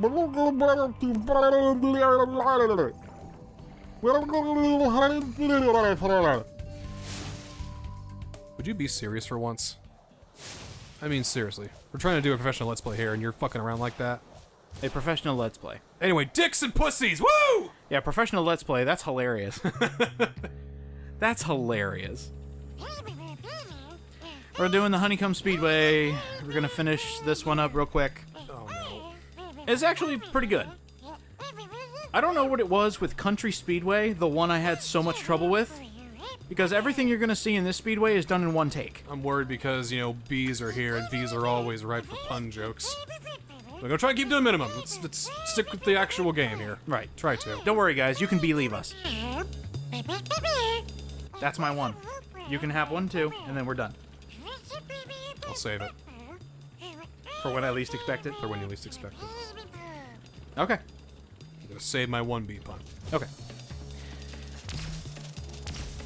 Would you be serious for once? I mean, seriously. We're trying to do a professional Let's Play here, and you're fucking around like that? A professional Let's Play. Anyway, dicks and pussies, woo! Yeah, professional Let's Play, that's hilarious. That's hilarious. We're doing the Honeycomb Speedway. We're gonna finish this one up real quick. Oh no. It's actually pretty good. I don't know what it was with Country Speedway, the one I had so much trouble with, because everything you're gonna see in this speedway is done in one take. I'm worried because, you know, bees are here, and bees are always right for pun jokes. We're gonna try and keep to a minimum. Let's stick with the actual game here. Right. Try to. Don't worry, guys. You can believe us. That's my one. You can have one, too, and then we're done. I'll save it. For when I least expect it? For when you least expect it. Okay. I'm gonna save my one bee pun. Okay.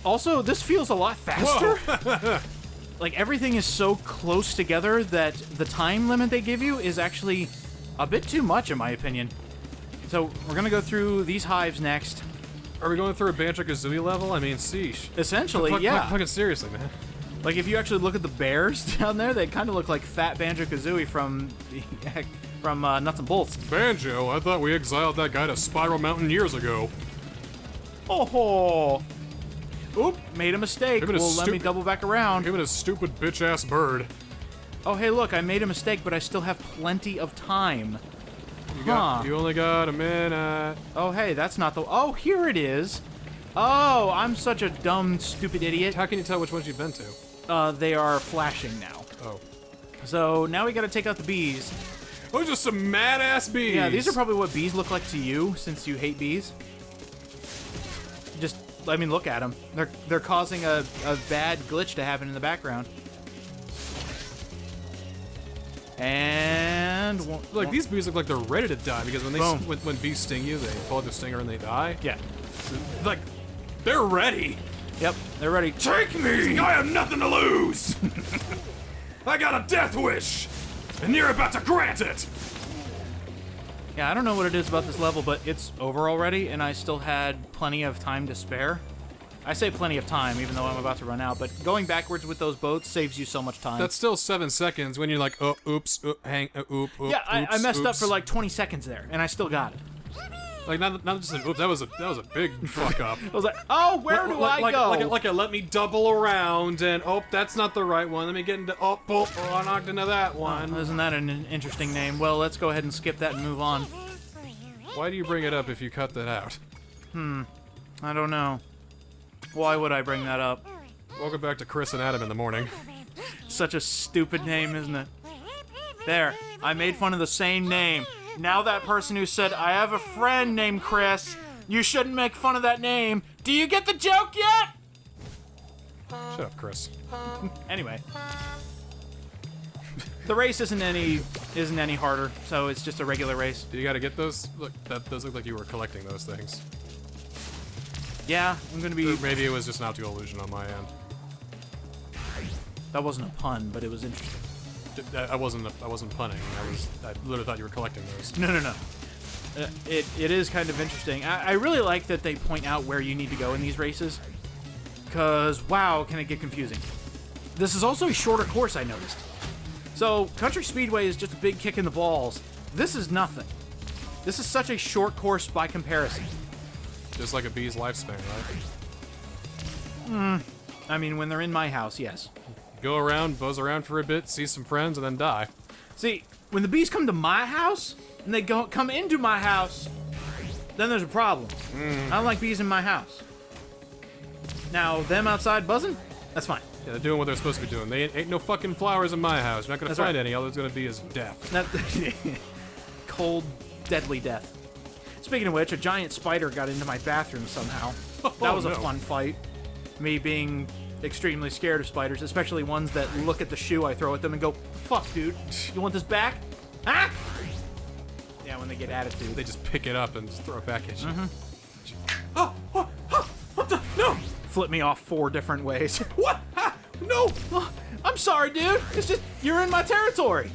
Also, this feels a lot faster. Whoa! Like, everything is so close together that the time limit they give you is actually a bit too much, in my opinion. So, we're gonna go through these hives next. Are we going through a Banjo-Kazooie level? I mean, sheesh. Essentially, yeah. Fucking seriously, man. Like, if you actually look at the bears down there, they kind of look like fat Banjo-Kazooie from Nuts and Bolts. Banjo? I thought we exiled that guy to Spyro Mountain years ago. Oh, oop, made a mistake. Well, let me double back around. Give it a stupid bitch-ass bird. Oh, hey, look, I made a mistake, but I still have plenty of time. You only got a minute. Oh, hey, that's not the... Oh, here it is. Oh, I'm such a dumb, stupid idiot. How can you tell which ones you've been to? They are flashing now. Oh. So, now we gotta take out the bees. Oh, just some mad-ass bees! Yeah, these are probably what bees look like to you, since you hate bees. Just, I mean, look at them. They're causing a bad glitch to happen in the background. And... Like, these bees look like they're ready to die, because when when bees sting you, they pull out their stinger and they die. Yeah. Like, they're ready! Yep, they're ready. Take me! I have nothing to lose! I got a death wish! And you're about to grant it! Yeah, I don't know what it is about this level, but it's over already, and I still had plenty of time to spare. I say plenty of time, even though I'm about to run out, but going backwards with those boats saves you so much time. That's still 7 seconds when you're like, oh, oops, Yeah, I messed up for like 20 seconds there, and I still got it. Like, not just an oops, that was a big fuck up. I was like, oh, where do I go? Like, let me double around, and oh, that's not the right one. Let me get into, oh, I knocked into that one. Oh, isn't that an interesting name? Well, let's go ahead and skip that and move on. Why do you bring it up if you cut that out? I don't know. Why would I bring that up? Welcome back to Chris and Adam in the morning. Such a stupid name, isn't it? There, I made fun of the same name. Now that person who said, I have a friend named Chris, you shouldn't make fun of that name. Do you get the joke yet? Shut up, Chris. Anyway. The race isn't any harder, so it's just a regular race. You gotta get those? Look, those look like you were collecting those things. Yeah, I'm gonna be... Or maybe it was just an optical illusion on my end. That wasn't a pun, but it was interesting. I wasn't punning. I literally thought you were collecting those. No. It is kind of interesting. I really like that they point out where you need to go in these races, because, wow, can it get confusing. This is also a shorter course, I noticed. So, Country Speedway is just a big kick in the balls. This is nothing. This is such a short course by comparison. Just like a bee's lifespan, right? I mean, when they're in my house, yes. Go around, buzz around for a bit, see some friends, and then die. See, when the bees come to my house, and they come into my house, then there's a problem. I don't like bees in my house. Now, them outside buzzing, that's fine. Yeah, they're doing what they're supposed to be doing. They ain't no fucking flowers in my house. You're not gonna find any. All there's gonna be is death. Cold, deadly death. Speaking of which, a giant spider got into my bathroom somehow. That was a fun fight. Me being extremely scared of spiders, especially ones that look at the shoe I throw at them and go, fuck, dude, you want this back? Huh? Yeah, when they get attitude. They just pick it up and just throw it back at you. What the? No! Flip me off 4 different ways. What? Ah, no! I'm sorry, dude. It's just, you're in my territory.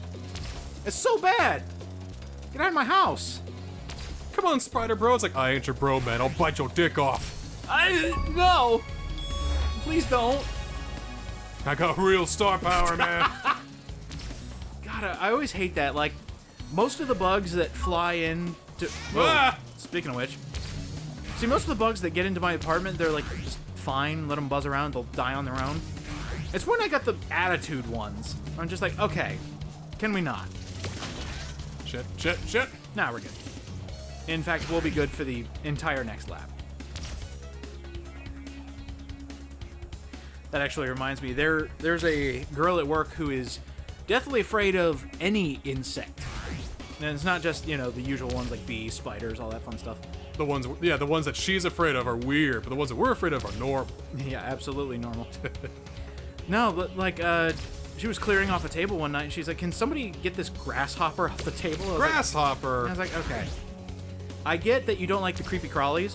It's so bad. Get out of my house. Come on, Spider Bro. It's like, I ain't your bro, man. I'll bite your dick off. No. Please don't. I got real star power, man. God, I always hate that. Like, most of the bugs that fly in to... Whoa. Ah! Speaking of which. See, most of the bugs that get into my apartment, they're like, just fine, let them buzz around, they'll die on their own. It's when I got the attitude ones. I'm just like, okay, can we not? Shit, shit, shit. Nah, we're good. In fact, we'll be good for the entire next lap. That actually reminds me, there's a girl at work who is deathly afraid of any insect. And it's not just, you know, the usual ones like bees, spiders, all that fun stuff. The ones that she's afraid of are weird, but the ones that we're afraid of are normal. Yeah, absolutely normal. No, but like, she was clearing off a table one night, and she's like, "Can somebody get this grasshopper off the table?" Grasshopper. I was like, okay. I get that you don't like the creepy crawlies,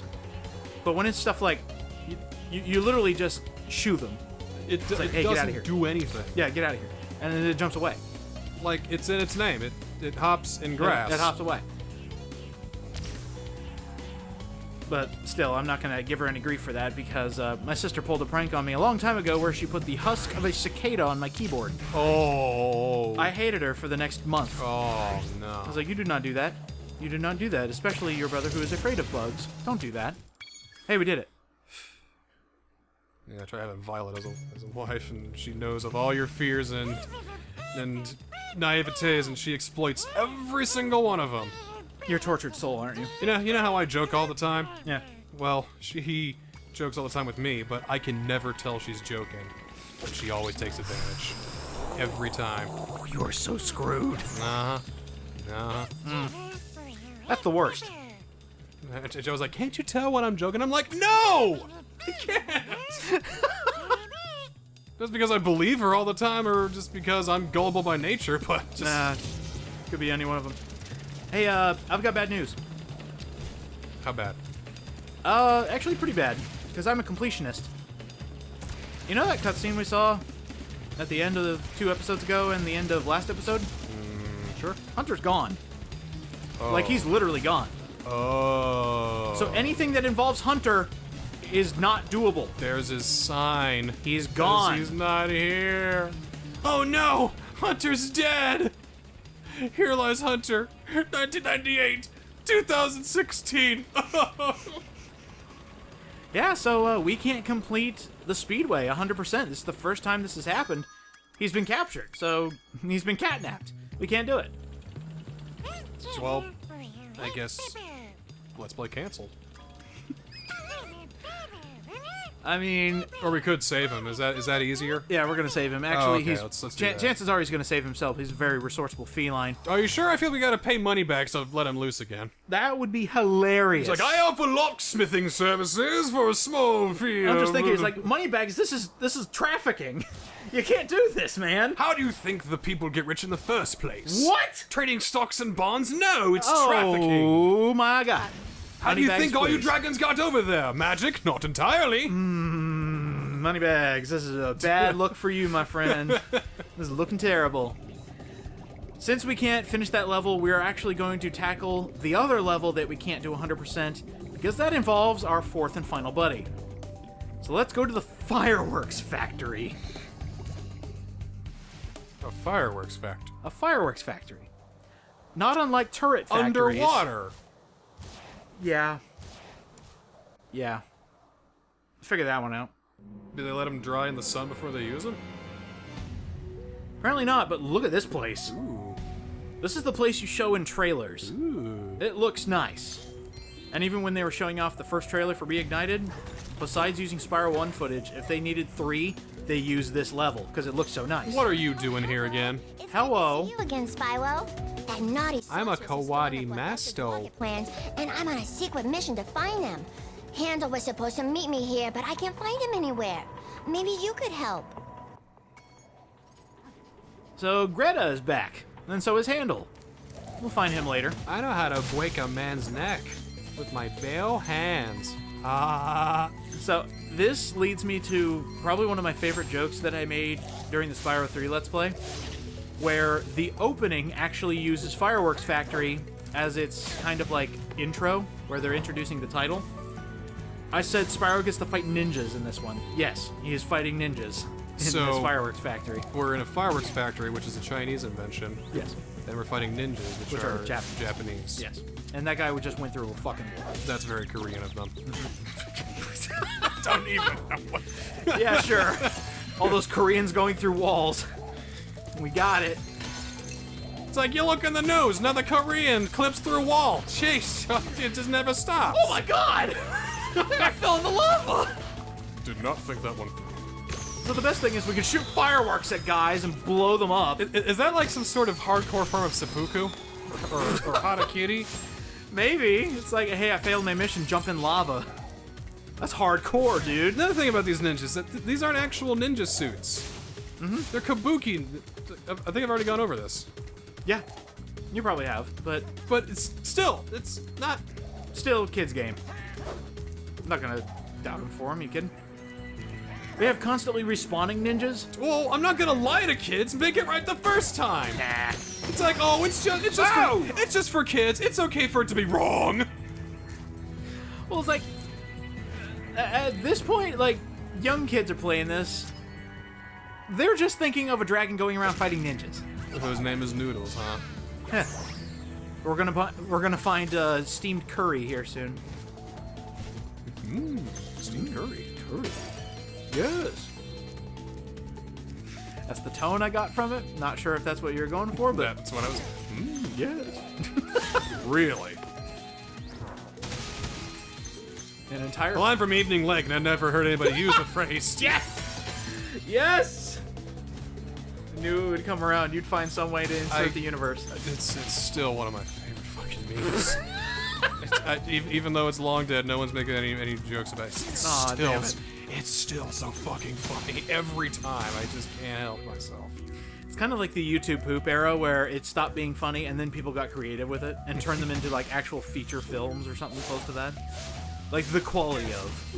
but when it's stuff like, you literally just shoo them. It like, hey, get outta here. doesn't do anything. Yeah, get out of here. And then it jumps away. Like, it's in its name. It hops in grass. It hops away. But still, I'm not going to give her any grief for that because my sister pulled a prank on me a long time ago where she put the husk of a cicada on my keyboard. Oh. I hated her for the next month. Oh, no. I was like, you do not do that. You do not do that, especially your brother who is afraid of bugs. Don't do that. Hey, we did it. Yeah, I try having Violet as a wife, and she knows of all your fears and naivetes, and she exploits every single one of them. You're a tortured soul, aren't you? You know how I joke all the time? Yeah. Well, he jokes all the time with me, but I can never tell she's joking. But she always takes advantage. Every time. Oh, you are so screwed. Uh-huh. Uh-huh. That's the worst. Joe's like, can't you tell when I'm joking? I'm like, no! I can't! Just because I believe her all the time, or just because I'm gullible by nature, but just... Nah, could be any one of them. Hey, I've got bad news. How bad? Actually pretty bad, because I'm a completionist. You know that cutscene we saw at the end of 2 episodes ago and the end of last episode? Sure. Hunter's gone. Oh. Like, he's literally gone. Oh. So anything that involves Hunter is not doable. There's his sign. He's gone. He's not here. Oh no! Hunter's dead! Here lies Hunter. 1998. 2016. Yeah, so we can't complete the speedway 100%. This is the first time this has happened. He's been captured, so he's been catnapped. We can't do it. Well, I guess Let's Play canceled. I mean, or we could save him. Is that easier? Yeah, we're gonna save him. Actually, okay, let's do that. chances are he's gonna save himself. He's a very resourceful feline. Are you sure? I feel we gotta pay money back, so let him loose again. That would be hilarious. He's like, I offer locksmithing services for a small fee. I'm just thinking, it's like, moneybags. This is trafficking. You can't do this, man. How do you think the people get rich in the first place? What? Trading stocks and bonds? No, it's trafficking. Oh my god. How do you think all you please. dragons got over there? Magic? Not entirely. Moneybags, this is a bad look for you, my friend. This is looking terrible. Since we can't finish that level, we are actually going to tackle the other level that we can't do 100%, because that involves our 4th and final buddy. So let's go to the fireworks factory. A fireworks factory. A fireworks factory. Not unlike turret factories. Underwater. Yeah. Yeah. Figure that one out. Do they let them dry in the sun before they use them? Apparently not, but look at this place. Ooh. This is the place you show in trailers. Ooh. It looks nice. And even when they were showing off the first trailer for Reignited, besides using Spyro 1 footage, if they needed 3, they used this level, because it looks so nice. What are you doing here again? Hello. You again, Spyro. That naughty I'm a sorceress is Kawadi coming up with Masto. rocket plans, and I'm on a secret mission to find them. Handel was supposed to meet me here, but I can't find him anywhere. Maybe you could help. So Greta is back, and so is Handel. We'll find him later. I know how to break a man's neck with my bare hands. Ah. So this leads me to probably one of my favorite jokes that I made during the Spyro 3 Let's Play, where the opening actually uses Fireworks Factory as its kind of like intro, where they're introducing the title. I said Spyro gets to fight ninjas in this one. Yes, he is fighting ninjas in this fireworks factory. We're in a fireworks factory, which is a Chinese invention. Yes. And we're fighting ninjas, which are Japanese. Yes. And that guy just went through a fucking war. That's very Korean of them. Don't even know what. Yeah, sure. All those Koreans going through walls. We got it. It's like, you look in the nose, another Korean clips through a wall. Jeez, it just never stops. Oh my god! I fell in the lava! Did not think that one through. So the best thing is we can shoot fireworks at guys and blow them up. Is that like some sort of hardcore form of seppuku? Or harakiri? Maybe. It's like, hey, I failed my mission, jump in lava. That's hardcore, dude. Another thing about these ninjas, that these aren't actual ninja suits. Mm-hmm. They're kabuki. I think I've already gone over this. Yeah. You probably have, but it's not. Still, kids' game. I'm not gonna doubt him for him, you kidding? We have constantly respawning ninjas. Well, I'm not gonna lie to kids. Make it right the first time. Nah. It's like, oh, it's just for kids. It's okay for it to be wrong. Well, it's like at this point, like young kids are playing this. They're just thinking of a dragon going around fighting ninjas. Whose name is Noodles, huh? Heh. We're gonna find steamed curry here soon. Steamed curry. Curry. Yes. That's the tone I got from it. Not sure if that's what you're going for, but That's what I was. yes. Really? An entire. Well, I'm from Evening Lake, and I've never heard anybody use the phrase. Yes. Yes. I knew it would come around. You'd find some way to insert the universe. It's still one of my favorite fucking memes. Even though it's long dead, no one's making any jokes about it. Aw, damn it. It's still so fucking funny every time. I just can't help myself. It's kind of like the YouTube poop era where it stopped being funny and then people got creative with it and turned them into like actual feature films or something close to that. Like the quality of.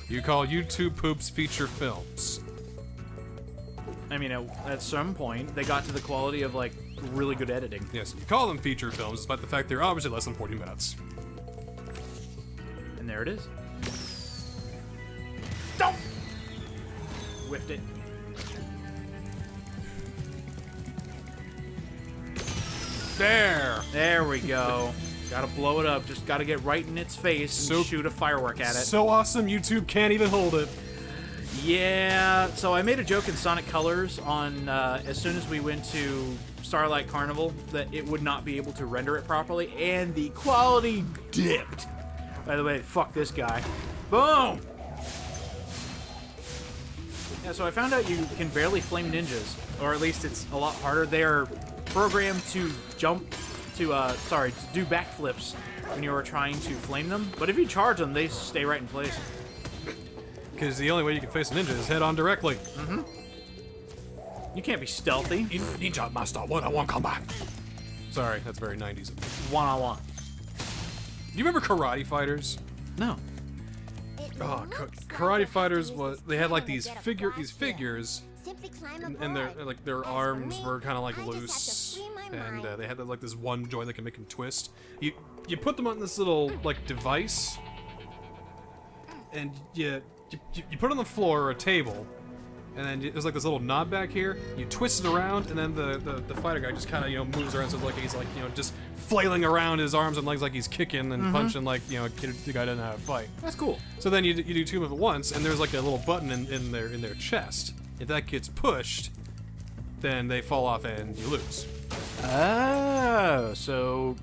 You call YouTube poops feature films? I mean, at some point they got to the quality of like really good editing. Yes, you call them feature films despite the fact they're obviously less than 40 minutes. And there it is. Don't! Whiffed it. There we go. Gotta blow it up. Just gotta get right in its face and shoot a firework at it. So awesome, YouTube can't even hold it. Yeah, so I made a joke in Sonic Colors on as soon as we went to Starlight Carnival that it would not be able to render it properly, and the quality dipped. By the way, fuck this guy. Boom! Yeah, so I found out you can barely flame ninjas, or at least it's a lot harder. They are programmed to jump, to do backflips when you are trying to flame them. But if you charge them, they stay right in place. Because the only way you can face a ninja is head on directly. Mm-hmm. You can't be stealthy. Ninja Master 1-on-1 combat. Sorry, that's very 90s of me. One-on-one. Do you remember Karate Fighters? No. Oh, Karate Fighters was they had like these figures, and their arms were kind of like loose, and they had like this one joint that can make them twist. You put them on this little like device, and you put it on the floor or a table, and then there's like this little knob back here. You twist it around, and then the fighter guy just kind of moves around, so like he's like just flailing around his arms and legs like he's kicking and punching like a kid, the guy doesn't know how to fight. That's cool. So then you do two of them at once, and there's like a little button in their chest. If that gets pushed, then they fall off and you lose. Oh, so.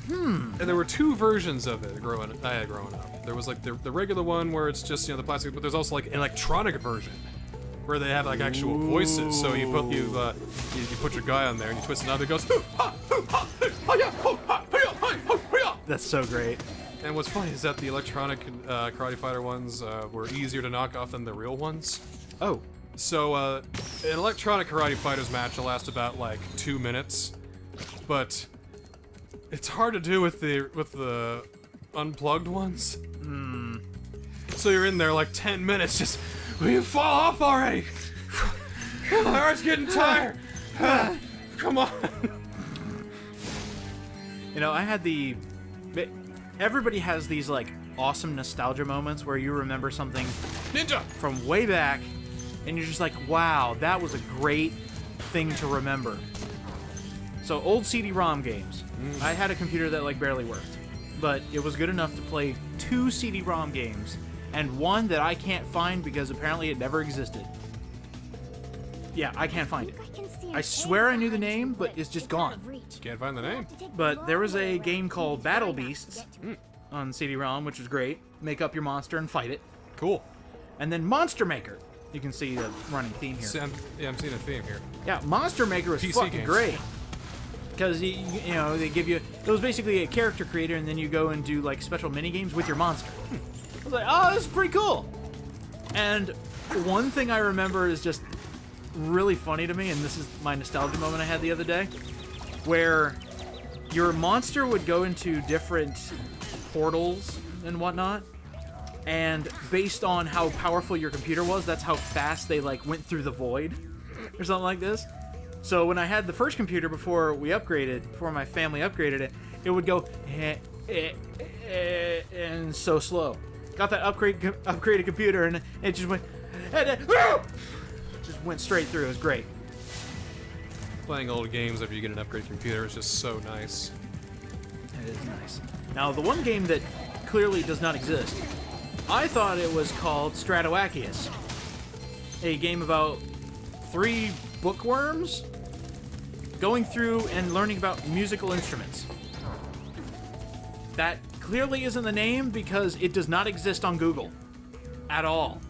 And there were two versions of it I had growing up. There was like the regular one where it's just the plastic, but there's also like an electronic version where they have like actual voices. So you put your guy on there and you twist it out, it goes. That's so great. And what's funny is that the electronic Karate Fighter ones were easier to knock off than the real ones. Oh. So an electronic Karate Fighters match will last about like 2 minutes, but it's hard to do with the unplugged ones. So you're in there like 10 minutes, just will you fall off already? My heart's getting tired. Come on. You know, I had the... Everybody has these, like, awesome nostalgia moments where you remember something Ninja! from way back, and you're just like, wow, that was a great thing to remember. So, old CD-ROM games. I had a computer that, like, barely worked, but it was good enough to play 2 CD-ROM games, and one that I can't find because apparently it never existed. Yeah, I can't find it. I swear I knew the name, but it's just gone. Can't find the name. But there was a game called Battle Beasts on CD-ROM, which was great. Make up your monster and fight it. Cool. And then Monster Maker. You can see the running theme here. I'm seeing a theme here. Yeah, Monster Maker was PC fucking games. great. Because, you know, they give you... It was basically a character creator, and then you go and do, like, special mini-games with your monster. I was like, oh, this is pretty cool. And one thing I remember is just really funny to me, and this is my nostalgia moment I had the other day, where your monster would go into different portals and whatnot, and based on how powerful your computer was, that's how fast they, like, went through the void, or something like this. So when I had the first computer before my family upgraded it, it would go and so slow. Got that upgraded computer, and it just went straight through. It was great. Playing old games after you get an upgraded computer is just so nice. It is nice. Now, the one game that clearly does not exist, I thought it was called Stratoaceus, a game about 3 bookworms going through and learning about musical instruments. That clearly isn't the name because it does not exist on Google at all.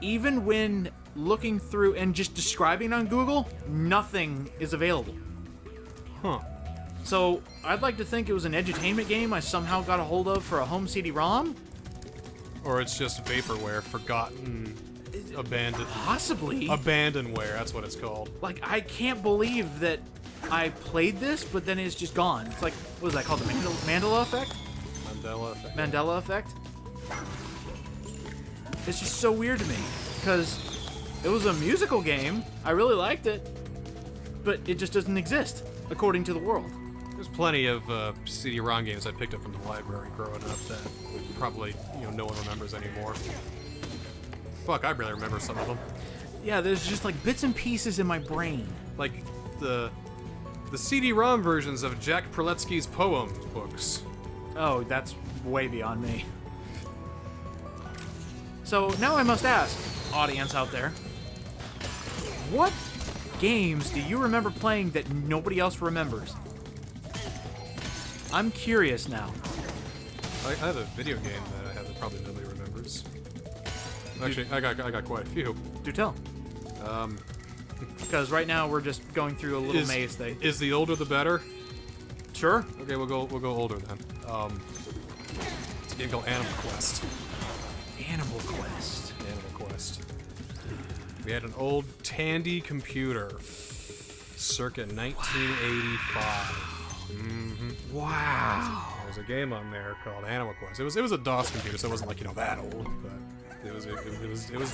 Even when looking through and just describing on Google, nothing is available. Huh. So, I'd like to think it was an edutainment game I somehow got a hold of for a home CD-ROM. Or it's just vaporware, forgotten, abandoned. Possibly. Abandonware, that's what it's called. Like, I can't believe that I played this, but then it's just gone. It's like, what is that called? The Mandela effect? Mandela effect. Mandela effect? It's just so weird to me, because it was a musical game. I really liked it, but it just doesn't exist, according to the world. There's plenty of CD-ROM games I picked up from the library growing up that probably, no one remembers anymore. Fuck, I barely remember some of them. Yeah, there's just like bits and pieces in my brain. Like the CD-ROM versions of Jack Preletsky's poem books. Oh, that's way beyond me. So now I must ask, audience out there, what games do you remember playing that nobody else remembers? I'm curious now. I have a video game that I have that probably nobody remembers. Actually, I got quite a few. Do tell. Because right now we're just going through a little maze thing. Is the older the better? Sure. Okay, we'll go older then. It's a game called Animal Quest. Animal Quest. Animal Quest. We had an old Tandy computer, circa 1985. Mm-hmm. Wow. There's a game on there called Animal Quest. It was a DOS computer, so it wasn't like that old, but it was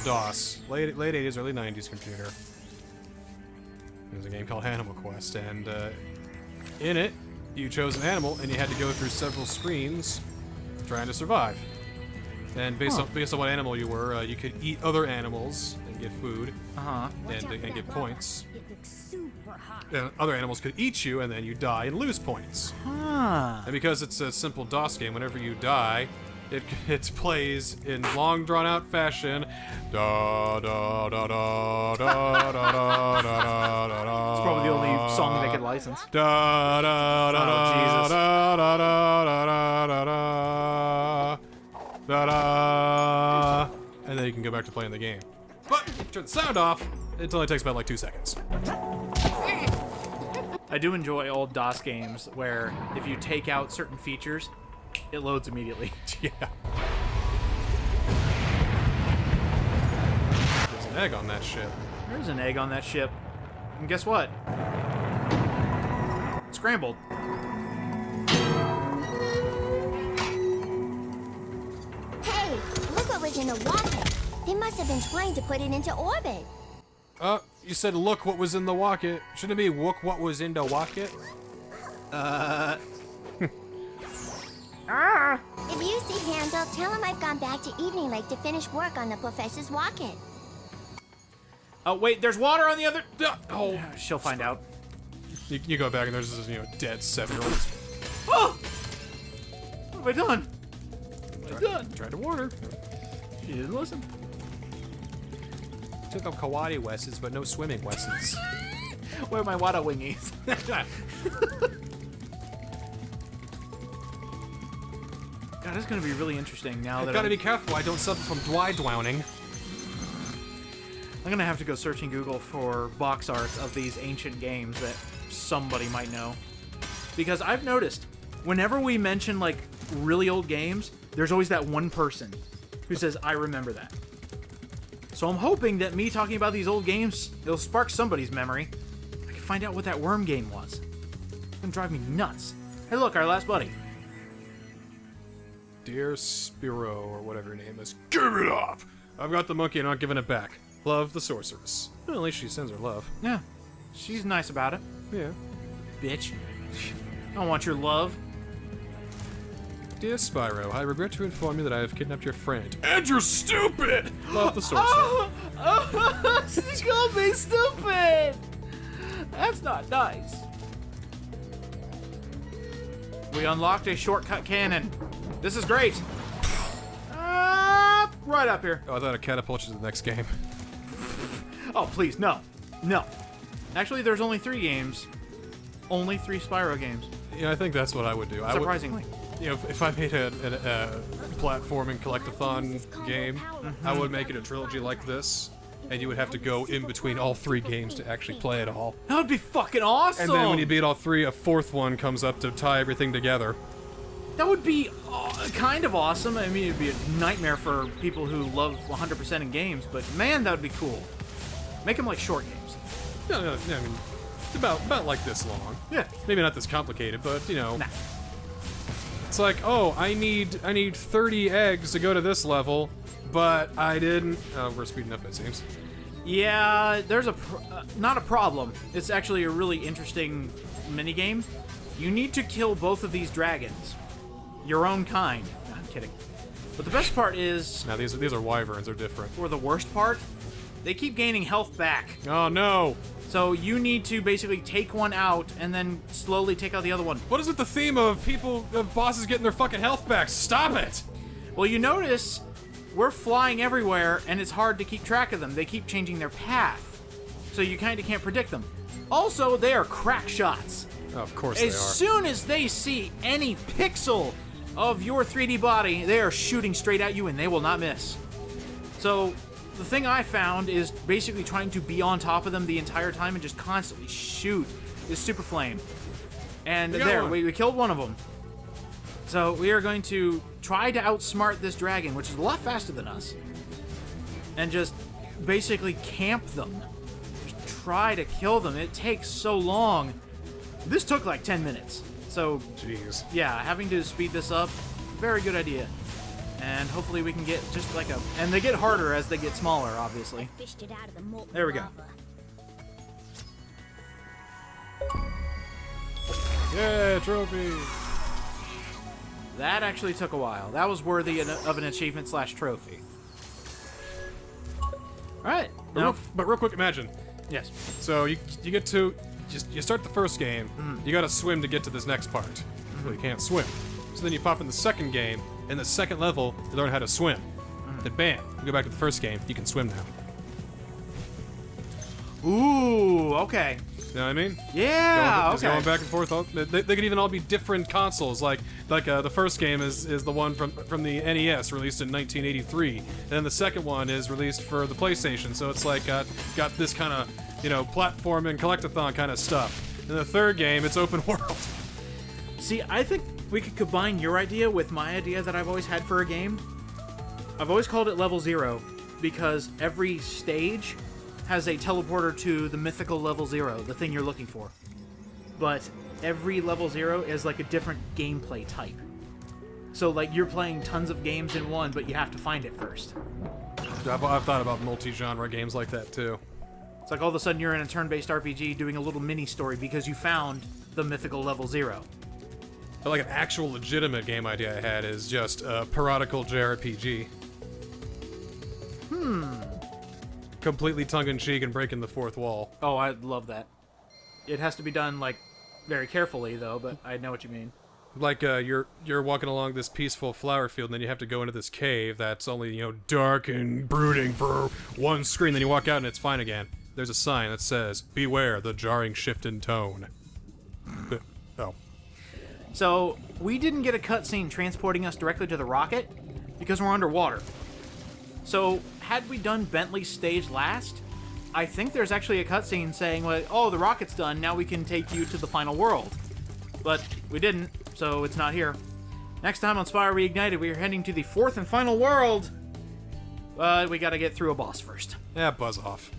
DOS, late 80s, early 90s computer. It was a game called Animal Quest, and in it, you chose an animal, and you had to go through several screens trying to survive. And based on what animal you were, you could eat other animals and get food, and get points. And other animals could eat you, and then you die and lose points. Huh. And because it's a simple DOS game, whenever you die, it plays in long drawn out fashion. Da da da da da da da da da. It's probably the only song they could license. Da da da da Jesus. da da da da da da da. And then you can go back to playing the game. But if you turn the sound off, it only takes about like 2 seconds. I do enjoy old DOS games where if you take out certain features, it loads immediately. Yeah. There's an egg on that ship. There's an egg on that ship. And guess what? It's scrambled. Hey, look what was in the rocket. They must have been trying to put it into orbit. You said look what was in the rocket. Shouldn't it be look what was in the rocket? Ah! If you see Handel, tell him I've gone back to Evening Lake to finish work on the professor's rocket. Oh, wait, there's water on the other... Oh, She'll find out. you go back and there's this, dead 7-year-old. Oh! What have I done? Tried to warn her. She didn't listen. Took up karate lessons, but no swimming lessons. Where are my water wingies? God, it's gonna be really interesting now that Gotta be careful I don't suffer from dry drowning. I'm gonna have to go searching Google for box art of these ancient games that somebody might know. Because I've noticed, whenever we mention, like, really old games, there's always that one person who says, I remember that. So I'm hoping that me talking about these old games, it'll spark somebody's memory. I can find out what that worm game was. It's gonna drive me nuts. Hey look, our last buddy. Dear Spyro, or whatever her name is, give it up! I've got the monkey and I'm not giving it back. Love, the sorceress. Well, at least she sends her love. Yeah, she's nice about it. Yeah. Bitch. I don't want your love. Dear Spyro, I regret to inform you that I have kidnapped your friend. And you're stupid! Love, the sorcerer. She called me stupid! That's not nice. We unlocked a shortcut cannon. This is great. Right up here. Oh, I thought it catapulted you to the next game. Oh, please, no. No. Actually, there's only 3 games. Only 3 Spyro games. Yeah, I think that's what I would do. Surprisingly. If I made a platforming collectathon game, I would make it a trilogy like this, and you would have to go in between all 3 games to actually play it all. That would be fucking awesome! And then when you beat all 3, a 4th one comes up to tie everything together. That would be kind of awesome. I mean, it'd be a nightmare for people who love 100% in games, but man, that would be cool. Make them like short games. No, I mean, it's about like this long. Yeah. Maybe not this complicated, but, Nah. It's like, oh, I need 30 eggs to go to this level, but I didn't. Oh, we're speeding up, it seems. Yeah, there's not a problem. It's actually a really interesting minigame. You need to kill both of these dragons. Your own kind. No, I'm kidding. But the best part is... Now, these are wyverns, they're different. Or the worst part, they keep gaining health back. Oh, no! So you need to basically take one out and then slowly take out the other one. What is with the theme of bosses getting their fucking health back? Stop it! Well, you notice we're flying everywhere and it's hard to keep track of them. They keep changing their path. So you kind of can't predict them. Also, they are crack shots. Oh, of course they are. As soon as they see any pixel of your 3D body, they are shooting straight at you and they will not miss. So the thing I found is basically trying to be on top of them the entire time and just constantly shoot this super flame. And there, we killed one of them. So we are going to try to outsmart this dragon, which is a lot faster than us, and just basically camp them. Just try to kill them. It takes so long. This took like 10 minutes. So, Jeez. yeah, having to speed this up, very good idea. And hopefully we can get just like a... And they get harder as they get smaller, obviously. There we go. Yeah, trophy! That actually took a while. That was worthy of an achievement / trophy. Alright. But real quick, imagine. Yes. So you get to... You start the first game, you gotta swim to get to this next part. Well, you can't swim. So then you pop in the second game, in the second level, you learn how to swim. Then bam, you go back to the first game, you can swim now. Ooh, okay. You know what I mean? Yeah, okay. Going back and forth. They could even all be different consoles. Like the first game is the one from the NES, released in 1983. And then the second one is released for the PlayStation. So it's like got this kind of platform and collectathon kind of stuff. And the third game, it's open world. See, I think we could combine your idea with my idea that I've always had for a game. I've always called it Level 0 because every stage has a teleporter to the mythical Level 0, the thing you're looking for. But every Level 0 is like a different gameplay type. So like you're playing tons of games in one, but you have to find it first. I've thought about multi-genre games like that too. It's like all of a sudden you're in a turn-based RPG doing a little mini story because you found the mythical Level 0. But like an actual legitimate game idea I had is just a parodical JRPG. Completely tongue-in-cheek and breaking the fourth wall. Oh, I love that. It has to be done, like, very carefully, though, but I know what you mean. Like, you're walking along this peaceful flower field, and then you have to go into this cave that's only, dark and brooding for one screen, then you walk out and it's fine again. There's a sign that says, "Beware the jarring shift in tone." Oh. So, we didn't get a cutscene transporting us directly to the rocket because we're underwater. So, had we done Bentley's stage last, I think there's actually a cutscene saying, well, oh, the rocket's done, now we can take you to the final world. But we didn't, so it's not here. Next time on Spyro Reignited, we are heading to the fourth and final world. But we gotta get through a boss first. Yeah, buzz off.